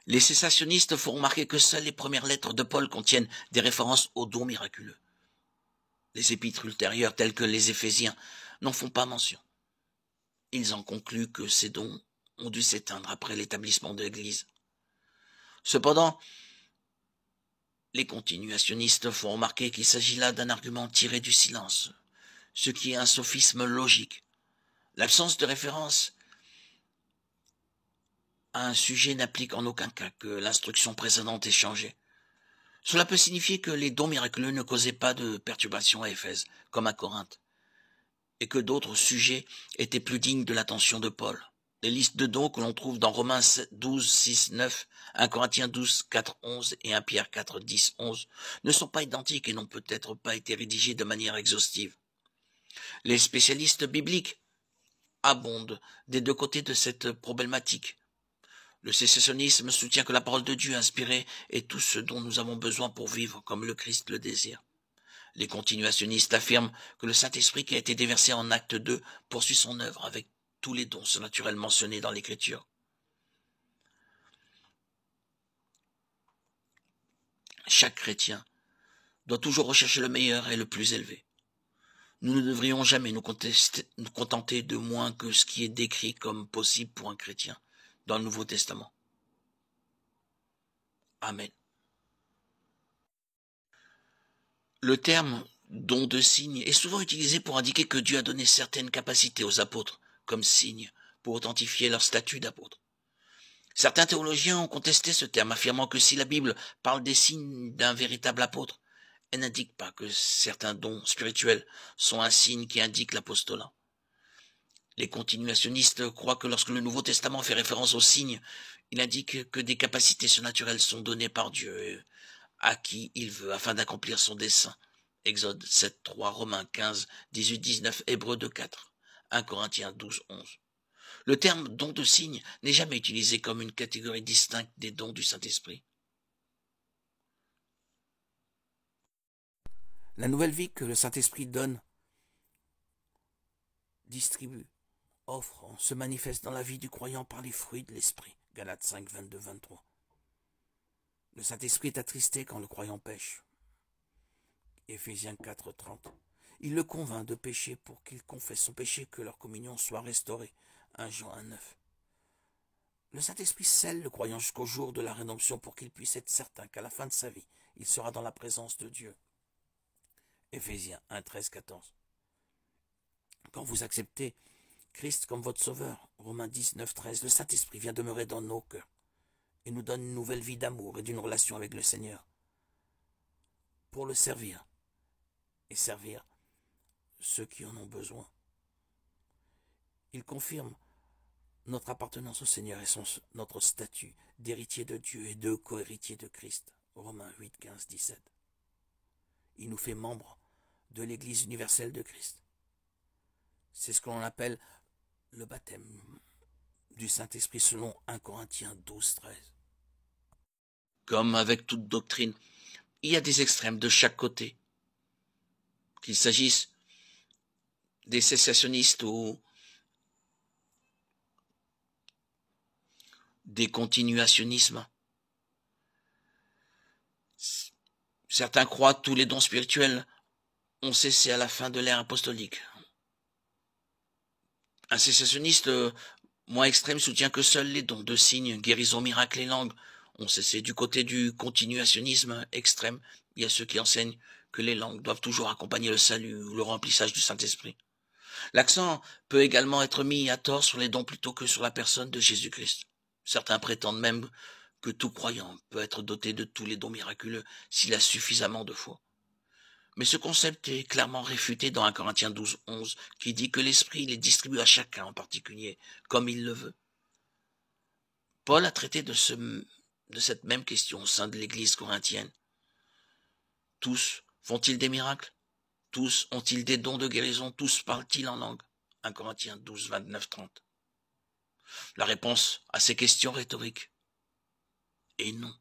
Les cessationnistes font remarquer que seules les premières lettres de Paul contiennent des références aux dons miraculeux. Les épîtres ultérieures, telles que les Éphésiens, n'en font pas mention. Ils en concluent que ces dons ont dû s'éteindre après l'établissement de l'Église. Cependant, les continuationnistes font remarquer qu'il s'agit là d'un argument tiré du silence, ce qui est un sophisme logique. L'absence de référence à un sujet n'implique en aucun cas que l'instruction précédente ait changé. Cela peut signifier que les dons miraculeux ne causaient pas de perturbations à Éphèse, comme à Corinthe, et que d'autres sujets étaient plus dignes de l'attention de Paul. Les listes de dons que l'on trouve dans Romains 12, 6, 9, 1 Corinthiens 12, 4, 11 et 1 Pierre 4, 10, 11 ne sont pas identiques et n'ont peut-être pas été rédigées de manière exhaustive. Les spécialistes bibliques abondent des deux côtés de cette problématique. Le sécessionnisme soutient que la parole de Dieu inspirée est tout ce dont nous avons besoin pour vivre comme le Christ le désire. Les continuationnistes affirment que le Saint-Esprit qui a été déversé en acte 2 poursuit son œuvre avec tous les dons surnaturels mentionnés dans l'Écriture. Chaque chrétien doit toujours rechercher le meilleur et le plus élevé. Nous ne devrions jamais nous contenter de moins que ce qui est décrit comme possible pour un chrétien dans le Nouveau Testament. Amen. Le terme « don de signe » est souvent utilisé pour indiquer que Dieu a donné certaines capacités aux apôtres comme signes pour authentifier leur statut d'apôtre. Certains théologiens ont contesté ce terme, affirmant que si la Bible parle des signes d'un véritable apôtre, elle n'indique pas que certains dons spirituels sont un signe qui indique l'apostolat. Les continuationnistes croient que lorsque le Nouveau Testament fait référence aux signes, il indique que des capacités surnaturelles sont données par Dieu à qui il veut afin d'accomplir son dessein. Exode 7, 3, Romains 15, 18, 19, Hébreux 2, 4, 1 Corinthiens 12, 11. Le terme don de signe n'est jamais utilisé comme une catégorie distincte des dons du Saint-Esprit. La nouvelle vie que le Saint-Esprit donne, distribue, offre, se manifeste dans la vie du croyant par les fruits de l'Esprit. Galates 5, 22, 23. Le Saint-Esprit est attristé quand le croyant pêche. Éphésiens 4, 30. Il le convainc de pécher pour qu'il confesse son péché, que leur communion soit restaurée. 1 Jean 1, 9. Le Saint-Esprit scelle le croyant jusqu'au jour de la rédemption pour qu'il puisse être certain qu'à la fin de sa vie, il sera dans la présence de Dieu. Éphésiens 1, 13, 14. Quand vous acceptez Christ comme votre sauveur, Romains 19, 13, le Saint-Esprit vient demeurer dans nos cœurs et nous donne une nouvelle vie d'amour et d'une relation avec le Seigneur pour le servir et servir ceux qui en ont besoin. Il confirme notre appartenance au Seigneur et notre statut d'héritier de Dieu et de co-héritier de Christ. Romains 8, 15, 17. Il nous fait membres de l'Église universelle de Christ. C'est ce que l'on appelle le baptême du Saint-Esprit selon 1 Corinthiens 12, 13. Comme avec toute doctrine, il y a des extrêmes de chaque côté. Qu'il s'agisse des cessationnistes ou des continuationnismes. Certains croient que tous les dons spirituels ont cessé à la fin de l'ère apostolique. Un cessationniste moins extrême soutient que seuls les dons de signes, guérison, miracles et langues ont cessé. Du côté du continuationnisme extrême, il y a ceux qui enseignent que les langues doivent toujours accompagner le salut ou le remplissage du Saint-Esprit. L'accent peut également être mis à tort sur les dons plutôt que sur la personne de Jésus-Christ. Certains prétendent même que tout croyant peut être doté de tous les dons miraculeux s'il a suffisamment de foi. Mais ce concept est clairement réfuté dans 1 Corinthiens 12, 11, qui dit que l'Esprit les distribue à chacun en particulier, comme il le veut. Paul a traité de cette même question au sein de l'Église corinthienne. Tous font-ils des miracles? Tous ont-ils des dons de guérison? Tous parlent-ils en langue? 1 Corinthiens 12, 29, 30. La réponse à ces questions rhétoriques est non.